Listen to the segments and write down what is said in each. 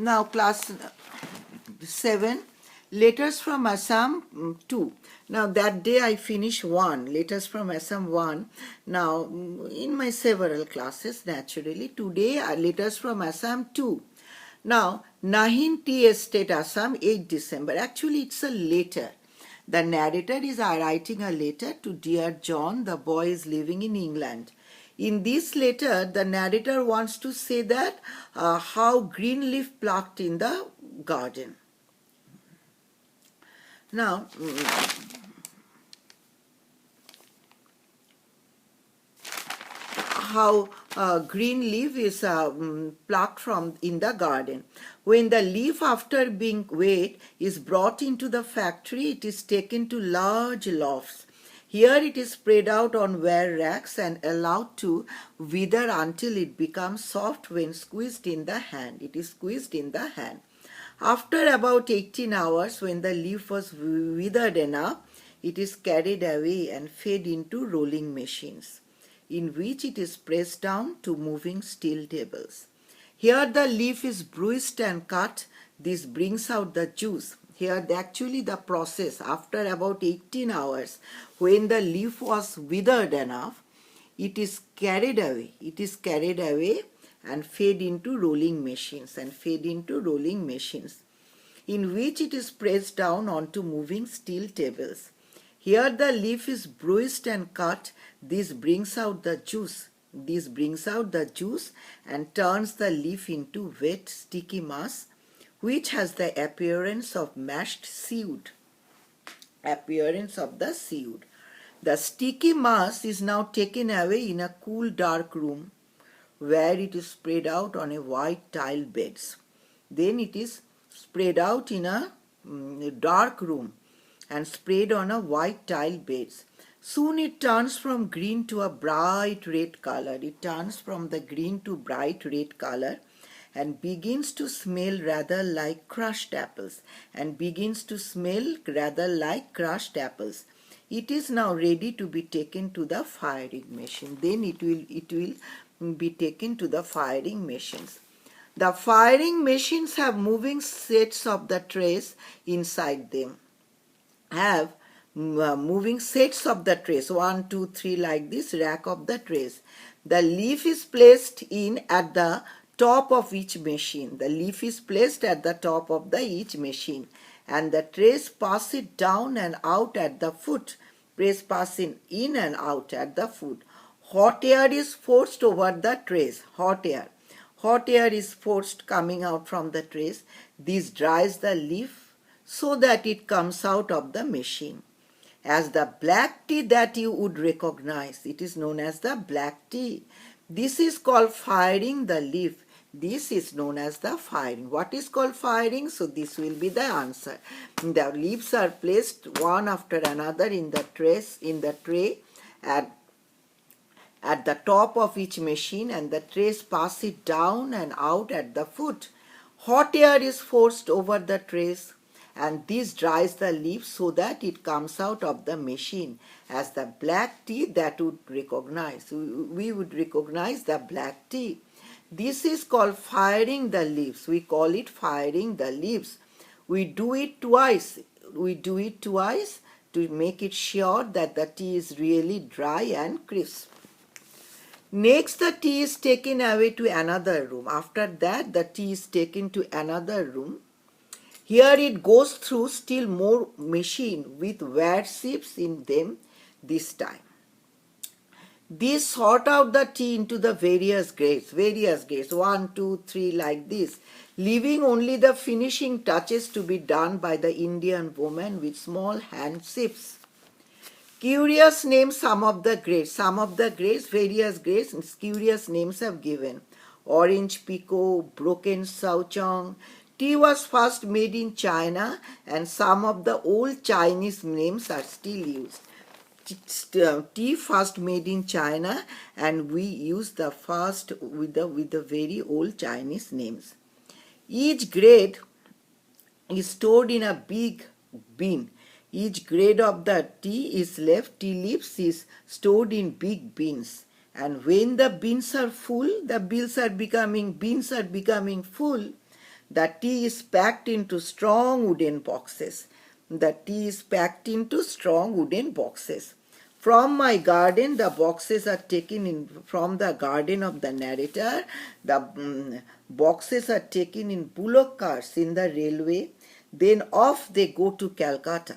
Now class 7, letters from Assam 2. Now that day I finished 1, letters from Assam 1. Now in my several classes naturally, today are letters from Assam 2. Now Nahin Tea Estate Assam 8 December. Actually it's a letter. The narrator is writing a letter to dear John, the boy is living in England. In this letter, the narrator wants to say that how green leaf plucked in the garden. Now, how green leaf is plucked from in the garden. When the leaf after being wet is brought into the factory, it is taken to large lofts. Here it is spread out on ware racks and allowed to wither until it becomes soft when squeezed in the hand. It is squeezed in the hand. After about 18 hours, when the leaf was withered enough, it is carried away and fed into rolling machines, in which it is pressed down to moving steel tables. Here the leaf is bruised and cut. This brings out the juice. Here actually the process, after about 18 hours, when the leaf was withered enough, it is carried away. It is carried away and fed into rolling machines in which it is pressed down onto moving steel tables. Here the leaf is bruised and cut. This brings out the juice. And turns the leaf into wet, sticky mass, which has the appearance of mashed seaweed. The sticky mass is now taken away in a cool, dark room, where it is spread out on a white tile beds. Then it is spread out in a dark room and spread on a white tile beds. Soon it turns from green to a bright red color. And begins to smell rather like crushed apples. It is now ready to be taken to the firing machine. Then it will be taken to the firing machines. The firing machines have moving sets of the trays inside them. Moving sets of the trays, 1, 2, 3 like this, rack of the trays. The leaf is placed in at the top of each machine. And the trays pass it down and out at the foot. In and out at the foot. Hot air is forced over the trays. Hot air is forced coming out from the trays. This dries the leaf so that it comes out of the machine. As the black tea that you would recognize, it is known as the black tea. This is called firing the leaf. This is known as the firing. What is called firing? So this will be the answer. The leaves are placed one after another in the tray at the top of each machine, and the trays pass it down and out at the foot. Hot air is forced over the trays, and this dries the leaf so that it comes out of the machine as the black tea that would recognize. We would recognize the black tea. This is called firing the leaves. We call it firing the leaves. We do it twice. To make it sure that the tea is really dry and crisp. Next, the tea is taken away to another room. After that, the tea is taken to another room. Here it goes through still more machine with ware sieves in them this time. These sort out the tea into the various grades, 1, 2, 3 like this, leaving only the finishing touches to be done by the Indian woman with small hand sieves. Curious names, some of the grades, various grades, and curious names have given. Orange Pekoe, broken Souchong. Tea was first made in China, and some of the old Chinese names are still used. Tea first made in China, and we use the first with the very old Chinese names. Each grade is stored in a big bin. Each grade of the tea leaves is stored in big bins. And when the bins are full, the bins are becoming full, The tea is packed into strong wooden boxes. The tea is packed into strong wooden boxes. From my garden, the boxes are taken in from the garden of the narrator. The boxes are taken in bullock carts in the railway. Then off they go to Calcutta,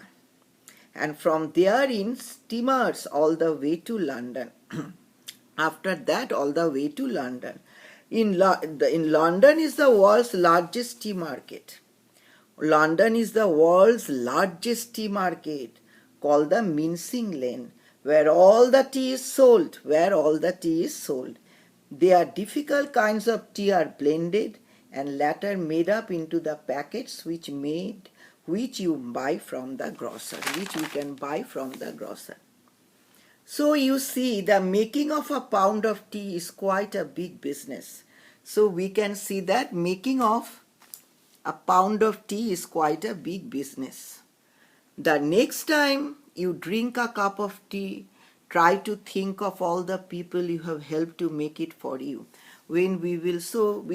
and from there in steamers all the way to London. After that, all the way to London. In London is the world's largest tea market. London is the world's largest tea market, called the Mincing Lane, where all the tea is sold. Where all the tea is sold. There difficult kinds of tea are blended and later made up into the packets which you buy from the grocer, which you can buy from the grocer. So you see, the making of a pound of tea is quite a big business. So we can see that making of a pound of tea is quite a big business. The next time you drink a cup of tea, try to think of all the people you have helped to make it for you. When we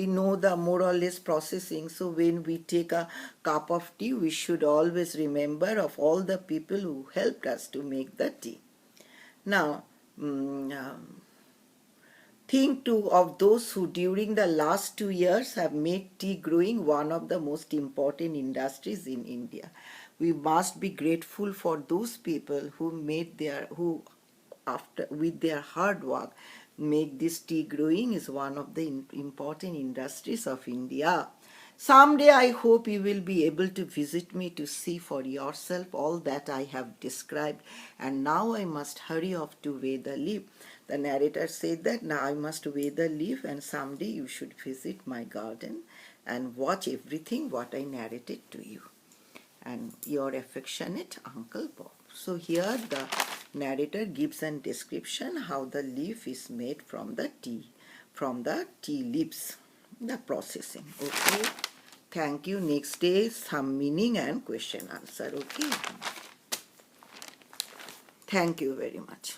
know the more or less processing. So when we take a cup of tea, we should always remember of all the people who helped us to make the tea. Now, think too of those who during the last 2 years have made tea growing one of the most important industries in India. We must be grateful for those people with their hard work make this tea growing is one of the important industries of India. Someday I hope you will be able to visit me to see for yourself all that I have described. And now I must hurry off to weigh the leaf. The narrator said that now I must weigh the leaf, and someday you should visit my garden and watch everything what I narrated to you. And your affectionate Uncle Bob. So here the narrator gives a description how the leaf is made from the tea leaves, the processing. Okay. Thank you. Next day, some meaning and question answer. Okay. Thank you very much.